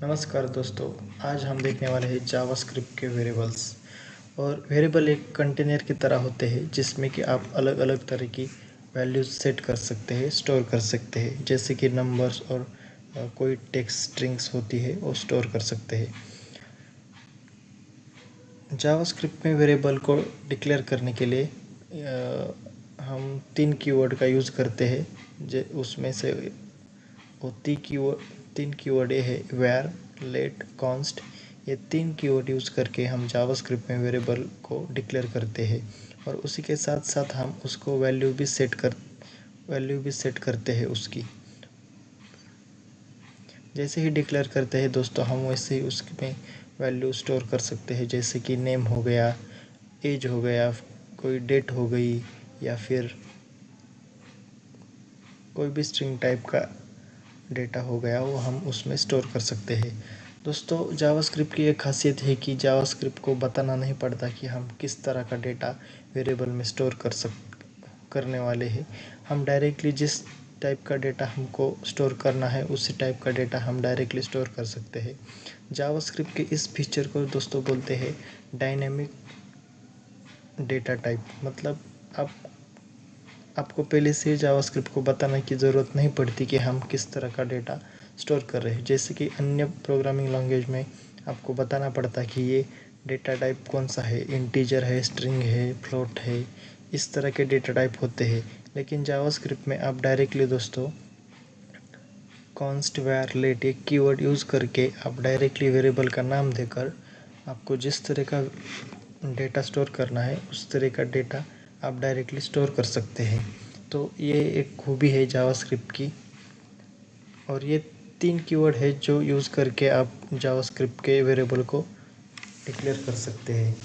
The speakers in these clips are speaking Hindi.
नमस्कार दोस्तों, आज हम देखने वाले हैं जावास्क्रिप्ट के वेरिएबल्स। और वेरिएबल एक कंटेनर की तरह होते हैं जिसमें कि आप अलग अलग तरह की वैल्यूज सेट कर सकते हैं, स्टोर कर सकते हैं, जैसे कि नंबर्स और कोई टेक्स्ट स्ट्रिंग्स होती है वो स्टोर कर सकते हैं। जावास्क्रिप्ट में वेरिएबल को डिक्लेयर करने के लिए हम 3 कीवर्ड का यूज़ करते हैं। उसमें से वो 3 कीवर्ड ये है where, let, const। ये 3 कीवर्ड यूज़ करके हम जावास्क्रिप्ट में वेरिएबल को डिक्लेयर करते हैं और उसी के साथ साथ हम उसको वैल्यू भी सेट करते हैं उसकी। जैसे ही डिक्लेयर करते हैं दोस्तों, हम वैसे ही उसमें वैल्यू स्टोर कर सकते हैं, जैसे कि नेम हो गया, एज हो गया, कोई डेट हो गई, या फिर कोई भी स्ट्रिंग टाइप का डेटा हो गया, वो हम उसमें स्टोर कर सकते हैं। दोस्तों, जावास्क्रिप्ट की एक खासियत है कि जावास्क्रिप्ट को बताना नहीं पड़ता कि हम किस तरह का डेटा वेरिएबल में स्टोर करने वाले हैं। हम डायरेक्टली जिस टाइप का डेटा हमको स्टोर करना है उसी टाइप का डेटा हम डायरेक्टली स्टोर कर सकते हैं। जावास्क्रिप्ट के इस फीचर को दोस्तों बोलते हैं डायनेमिक डेटा टाइप। मतलब आपको पहले से जावास्क्रिप्ट को बताने की ज़रूरत नहीं पड़ती कि हम किस तरह का डेटा स्टोर कर रहे हैं। जैसे कि अन्य प्रोग्रामिंग लैंग्वेज में आपको बताना पड़ता है कि ये डेटा टाइप कौन सा है, इंटीजर है, स्ट्रिंग है, फ्लोट है, इस तरह के डेटा टाइप होते हैं। लेकिन जावास्क्रिप्ट में आप डायरेक्टली दोस्तों कॉन्स्ट, वैर, लेट एक कीवर्ड यूज़ करके आप डायरेक्टली वेरिएबल का नाम देकर आपको जिस तरह का डेटा स्टोर करना है उस तरह का डेटा आप डायरेक्टली स्टोर कर सकते हैं। तो ये एक खूबी है जावास्क्रिप्ट की। और ये 3 कीवर्ड है जो यूज़ करके आप जावास्क्रिप्ट के वेरिएबल को डिक्लेयर कर सकते हैं।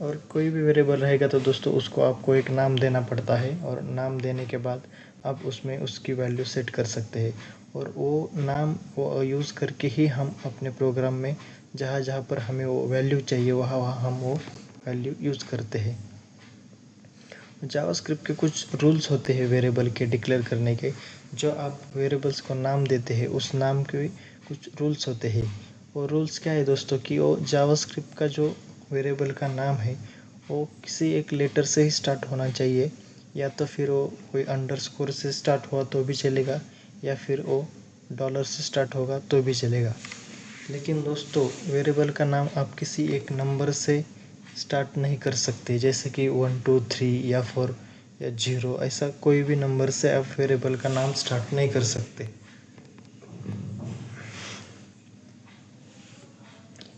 और कोई भी वेरिएबल रहेगा तो दोस्तों उसको आपको एक नाम देना पड़ता है, और नाम देने के बाद आप उसमें उसकी वैल्यू सेट कर सकते हैं। और वो नाम वो यूज़ करके ही हम अपने प्रोग्राम में जहाँ जहाँ पर हमें वो वैल्यू चाहिए वहाँ वहाँ हम वो वैल्यू यूज़ करते हैं। जावास्क्रिप्ट के कुछ रूल्स होते हैं वेरिएबल के डिक्लेयर करने के। जो आप वेरिएबल्स को नाम देते हैं उस नाम के कुछ रूल्स होते हैं। वो रूल्स क्या है दोस्तों कि वो जावास्क्रिप्ट का जो वेरिएबल का नाम है वो किसी एक लेटर से ही स्टार्ट होना चाहिए, या तो फिर वो कोई अंडरस्कोर से स्टार्ट हुआ तो भी चलेगा, या फिर वो डॉलर से स्टार्ट होगा तो भी चलेगा। लेकिन दोस्तों, वेरिएबल का नाम आप किसी एक नंबर से स्टार्ट नहीं कर सकते, जैसे कि 1 2 3 या 4 या 0। ऐसा कोई भी नंबर से आप वेरिएबल का नाम स्टार्ट नहीं कर सकते।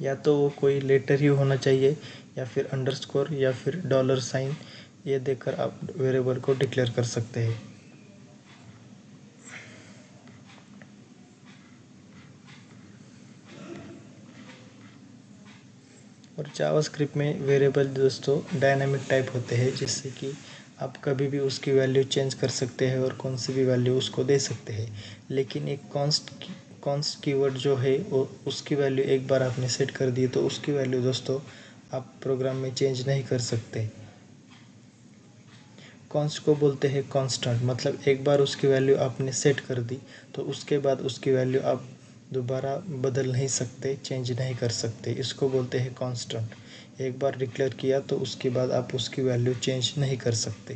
या तो वो कोई लेटर ही होना चाहिए, या फिर अंडरस्कोर, या फिर डॉलर साइन, ये देकर आप वेरिएबल को डिक्लेयर कर सकते हैं। और जावास्क्रिप्ट में वेरिएबल दोस्तों डायनामिक टाइप होते हैं, जिससे कि आप कभी भी उसकी वैल्यू चेंज कर सकते हैं और कौन सी भी वैल्यू उसको दे सकते हैं। लेकिन एक कॉन्स्ट कीवर्ड जो है वो उसकी वैल्यू एक बार आपने सेट कर दी तो उसकी वैल्यू दोस्तों आप प्रोग्राम में चेंज नहीं कर सकते। कॉन्स्ट को बोलते हैं कांस्टेंट। मतलब एक बार उसकी वैल्यू आपने सेट कर दी तो उसके बाद उसकी वैल्यू आप दोबारा बदल नहीं सकते, चेंज नहीं कर सकते। इसको बोलते हैं कांस्टेंट। एक बार डिक्लेयर किया तो उसके बाद आप उसकी वैल्यू चेंज नहीं कर सकते।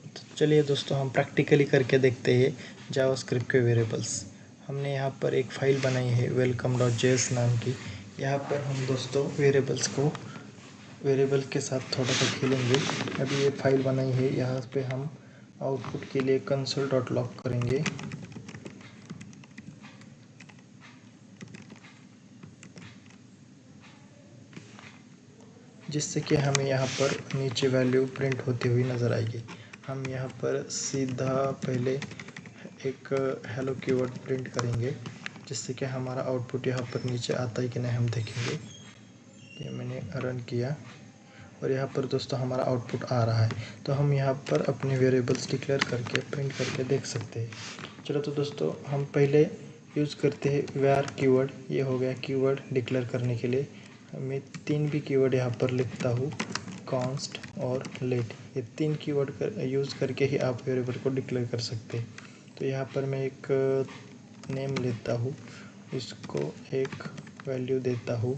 तो चलिए दोस्तों, हम प्रैक्टिकली करके देखते हैं जावास्क्रिप्ट के वेरिएबल्स। हमने यहाँ पर एक फ़ाइल बनाई है welcome.js नाम की। यहाँ पर हम दोस्तों वेरिएबल के साथ थोड़ा सा खेलेंगे। अभी ये फाइल बनाई है, यहाँ पे हम आउटपुट के लिए console.log करेंगे। जिससे कि हमें यहाँ पर नीचे वैल्यू प्रिंट होती हुई नज़र आएगी। हम यहाँ पर सीधा पहले एक हेलो कीवर्ड प्रिंट करेंगे, जिससे कि हमारा आउटपुट यहाँ पर नीचे आता है कि नहीं हम देखेंगे। ये मैंने रन किया और यहाँ पर दोस्तों हमारा आउटपुट आ रहा है। तो हम यहाँ पर अपने वेरिएबल्स डिक्लेयर करके प्रिंट करके देख सकते हैं। चलो तो दोस्तों, हम पहले यूज़ करते हैं where कीवर्ड। ये हो गया कीवर्ड डिक्लेयर करने के लिए। मैं 3 भी कीवर्ड यहाँ पर लिखता हूँ, कॉन्स्ट और लेट। ये 3 कीवर्ड यूज़ करके ही आप वेरिएबल को डिक्लेयर कर सकते हैं। तो यहाँ पर मैं एक नेम लेता हूँ, इसको एक वैल्यू देता हूँ,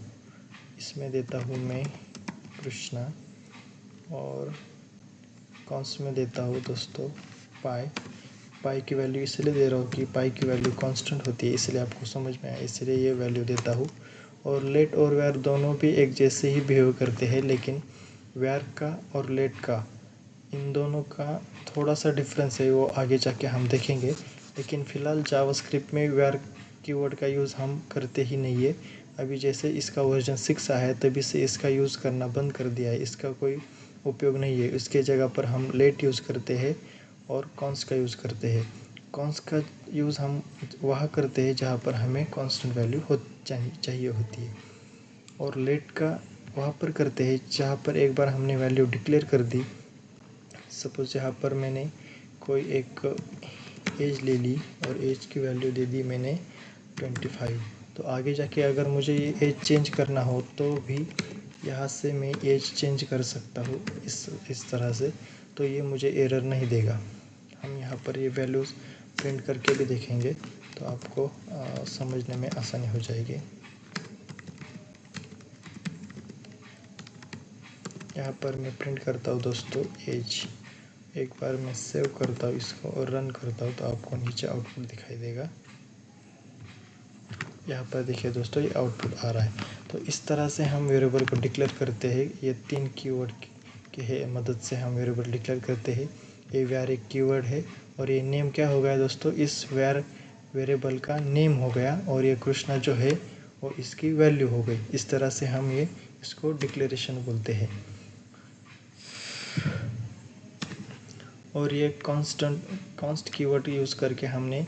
इसमें देता हूँ मैं कृष्णा, और कॉन्स्ट में देता हूँ दोस्तों पाई की वैल्यू इसलिए दे रहा हूँ कि पाई की वैल्यू कांस्टेंट होती है, इसलिए आपको समझ में आया, इसलिए ये वैल्यू देता हूँ। और लेट और वेर दोनों भी एक जैसे ही बिहेव करते हैं, लेकिन वेर का और लेट का, इन दोनों का थोड़ा सा डिफरेंस है, वो आगे जाके हम देखेंगे। लेकिन फ़िलहाल जावास्क्रिप्ट में वेर कीवर्ड का यूज़ हम करते ही नहीं है। अभी जैसे इसका वर्जन 6 आया है, तभी से इसका यूज़ करना बंद कर दिया है, इसका कोई उपयोग नहीं है। इसके जगह पर हम लेट यूज़ करते हैं और कॉन्स्ट का यूज़ करते हैं। कॉन्स्ट का यूज़ हम वहाँ करते हैं जहाँ पर हमें कांस्टेंट वैल्यू चाहिए होती है, और लेट का वहाँ पर करते हैं जहाँ पर एक बार हमने वैल्यू डिक्लेयर कर दी। सपोज यहाँ पर मैंने कोई एक एज ले ली और एज की वैल्यू दे दी मैंने 25। तो आगे जाके अगर मुझे ये एज चेंज करना हो तो भी यहाँ से मैं एज चेंज कर सकता हूँ इस तरह से, तो ये मुझे एरर नहीं देगा। हम यहाँ पर ये वैल्यूज़ प्रिंट करके भी देखेंगे तो आपको समझने में आसानी हो जाएगी। यहाँ पर मैं प्रिंट करता हूँ दोस्तों एज, एक बार मैं सेव करता हूँ इसको और रन करता हूँ तो आपको नीचे आउटपुट दिखाई देगा। यहाँ पर देखिए दोस्तों, ये आउटपुट आ रहा है। तो इस तरह से हम वेरिएबल को डिक्लेयर करते हैं। ये 3 कीवर्ड के मदद से हम वेरिएबल डिक्लेयर करते हैं। ये वेर एक कीवर्ड है और ये नेम क्या हो गया दोस्तों, इस वेर वेरिएबल का नेम हो गया, और ये कृष्णा जो है वो इसकी वैल्यू हो गई। इस तरह से हम ये इसको डिक्लेरेशन बोलते हैं। और ये कॉन्स्ट कीवर्ड यूज़ करके हमने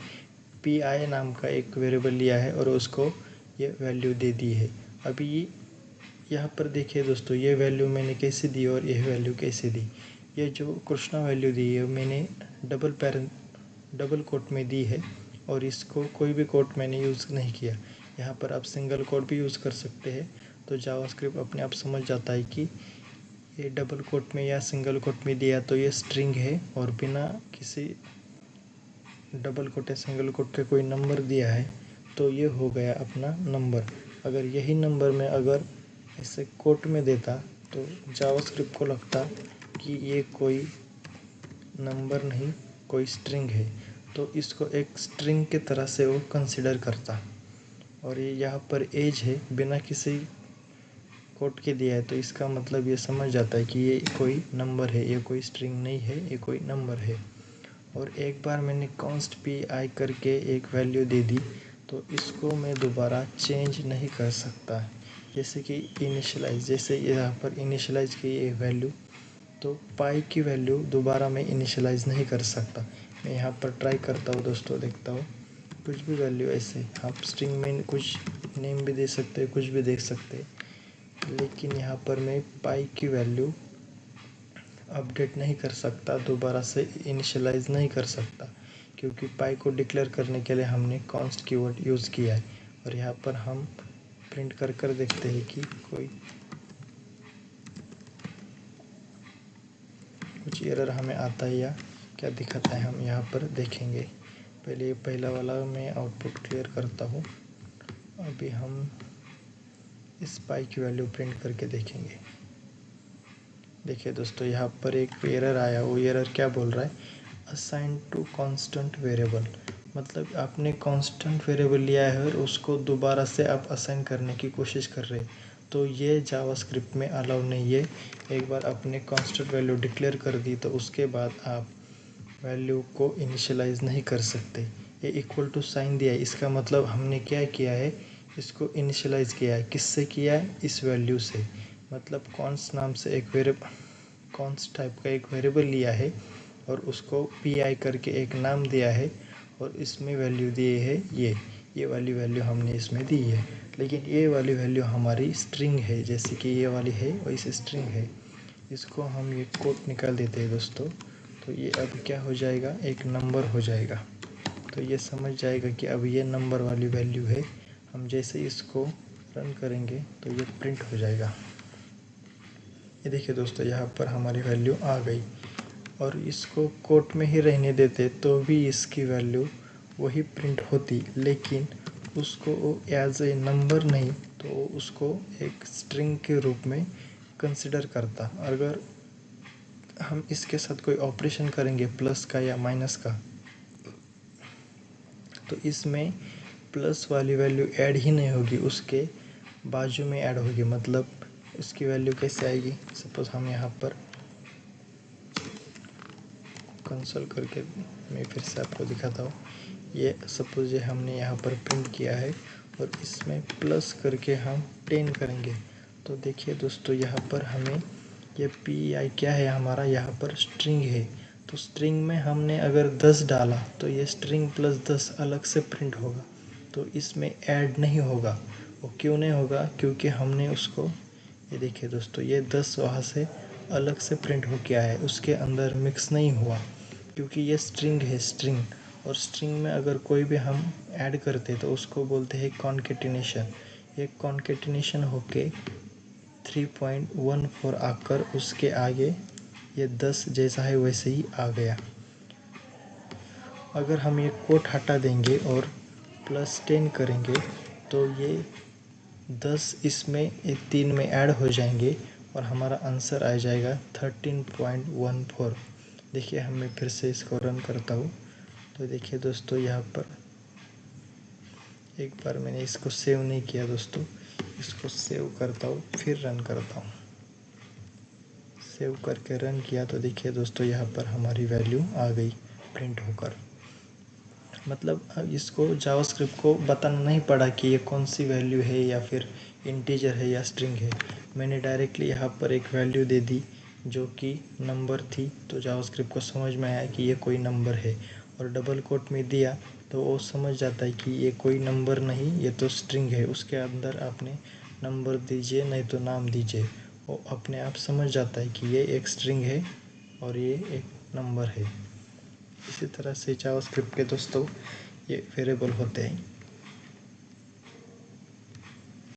पी नाम का एक वेरिएबल लिया है और उसको ये वैल्यू दे दी है। अभी यहाँ पर देखिए दोस्तों, ये वैल्यू मैंने कैसे दी और यह वैल्यू कैसे दी। ये जो कृष्णा वैल्यू दी है मैंने डबल कोट में दी है, और इसको कोई भी कोट मैंने यूज़ नहीं किया। यहाँ पर आप सिंगल कोट भी यूज़ कर सकते हैं। तो जावास्क्रिप्ट अपने आप समझ जाता है कि ये डबल कोट में या सिंगल कोट में दिया तो ये स्ट्रिंग है, और बिना किसी डबल कोट या सिंगल कोट के कोई नंबर दिया है तो ये हो गया अपना नंबर। अगर यही नंबर में अगर ऐसे कोट में देता तो जावास्क्रिप्ट को लगता कि ये कोई नंबर नहीं, कोई स्ट्रिंग है, तो इसको एक स्ट्रिंग के तरह से वो कंसिडर करता। और ये यहाँ पर एज है, बिना किसी कोट के दिया है, तो इसका मतलब ये समझ जाता है कि ये कोई नंबर है, ये कोई स्ट्रिंग नहीं है, ये कोई नंबर है। और एक बार मैंने कॉन्स्ट पी करके एक वैल्यू दे दी तो इसको मैं दोबारा चेंज नहीं कर सकता। जैसे कि इनिशियलाइज, जैसे यहाँ पर इनिशियलाइज की एक वैल्यू, तो पाई की वैल्यू दोबारा मैं इनिशियलाइज नहीं कर सकता। मैं यहाँ पर ट्राई करता हूँ दोस्तों, देखता हूँ कुछ भी वैल्यू ऐसे, आप स्ट्रिंग में कुछ नेम भी दे सकते हैं, कुछ भी देख सकते हैं, लेकिन यहाँ पर मैं पाई की वैल्यू अपडेट नहीं कर सकता, दोबारा से इनिशियलाइज़ नहीं कर सकता, क्योंकि पाई को डिक्लेयर करने के लिए हमने कॉन्स्ट कीवर्ड यूज़ किया है। और यहाँ पर हम प्रिंट कर देखते हैं कि कोई कुछ एरर हमें आता है या क्या दिखाता है, हम यहाँ पर देखेंगे। पहले पहला वाला मैं आउटपुट क्लियर करता हूँ। अभी हम इस पाई की वैल्यू प्रिंट करके देखेंगे। देखिए दोस्तों, यहाँ पर एक एरर आया, वो एरर क्या बोल रहा है, असाइन टू कांस्टेंट वेरिएबल। मतलब आपने कांस्टेंट वेरिएबल लिया है और उसको दोबारा से आप असाइन करने की कोशिश कर रहे हैं, तो ये जावास्क्रिप्ट में अलाउ नहीं है। एक बार आपने कांस्टेंट वैल्यू डिक्लेयर कर दी तो उसके बाद आप वैल्यू को इनिशियलाइज़ नहीं कर सकते। ये इक्वल टू साइन दिया है, इसका मतलब हमने क्या किया है, इसको इनिशियलाइज़ किया है। किससे किया है, इस वैल्यू से। मतलब कॉन्स नाम से एक कॉन्स टाइप का एक वेरिएबल लिया है और उसको पी करके एक नाम दिया है, और इसमें वैल्यू दिए है ये वाली वैल्यू हमने इसमें दी है। लेकिन ये वाली वैल्यू हमारी स्ट्रिंग है, जैसे कि ये वाली है वैसे स्ट्रिंग है। इसको हम ये कोट निकाल देते हैं दोस्तों, तो ये अब क्या हो जाएगा, एक नंबर हो जाएगा। तो ये समझ जाएगा कि अब ये नंबर वाली वैल्यू है। हम जैसे इसको रन करेंगे तो ये प्रिंट हो जाएगा। ये देखिए दोस्तों, यहाँ पर हमारी वैल्यू आ गई। और इसको कोट में ही रहने देते तो भी इसकी वैल्यू वही प्रिंट होती, लेकिन उसको एज ए नंबर नहीं तो उसको एक स्ट्रिंग के रूप में कंसिडर करता। अगर हम इसके साथ कोई ऑपरेशन करेंगे प्लस का या माइनस का, तो इसमें प्लस वाली वैल्यू ऐड ही नहीं होगी, उसके बाजू में ऐड होगी। मतलब उसकी वैल्यू कैसे आएगी, सपोज हम यहाँ पर कंसोल करके मैं फिर से आपको दिखाता हूँ। ये सपोज ये हमने यहाँ पर प्रिंट किया है और इसमें प्लस करके हम 10 करेंगे तो देखिए दोस्तों, यहाँ पर हमें ये PI क्या है, हमारा यहाँ पर स्ट्रिंग है। तो स्ट्रिंग में हमने अगर 10 डाला तो ये स्ट्रिंग प्लस 10 अलग से प्रिंट होगा, तो इसमें ऐड नहीं होगा। वो क्यों नहीं होगा, क्योंकि हमने उसको, ये देखिए दोस्तों, ये 10 वहाँ से अलग से प्रिंट हो गया है, उसके अंदर मिक्स नहीं हुआ, क्योंकि ये स्ट्रिंग है, स्ट्रिंग। और स्ट्रिंग में अगर कोई भी हम ऐड करते तो उसको बोलते हैं कॉन्केटिनेशन। ये कॉन्केटिनेशन होके 3.14 आकर उसके आगे ये 10 जैसा है वैसे ही आ गया। अगर हम ये कोट हटा देंगे और +10 करेंगे तो ये 10 इसमें ये 3 में ऐड हो जाएंगे और हमारा आंसर आ जाएगा 13.14। देखिए, मैं फिर से इसको रन करता हूँ तो देखिए दोस्तों, यहाँ पर एक बार मैंने इसको सेव नहीं किया दोस्तों, इसको सेव करता हूँ फिर रन करता हूँ। सेव करके रन किया तो देखिए दोस्तों, यहाँ पर हमारी वैल्यू आ गई प्रिंट होकर। मतलब अब इसको जावास्क्रिप्ट को बताना नहीं पड़ा कि ये कौन सी वैल्यू है या फिर इंटीजर है या स्ट्रिंग है। मैंने डायरेक्टली यहाँ पर एक वैल्यू दे दी जो कि नंबर थी, तो जावास्क्रिप्ट को समझ में आया कि ये कोई नंबर है। और डबल कोट में दिया तो वो समझ जाता है कि ये कोई नंबर नहीं, ये तो स्ट्रिंग है। उसके अंदर आपने नंबर दीजिए नहीं तो नाम दीजिए, वो अपने आप समझ जाता है कि ये एक स्ट्रिंग है और ये एक नंबर है। इसी तरह से जावास्क्रिप्ट के दोस्तों ये वेरिएबल होते हैं।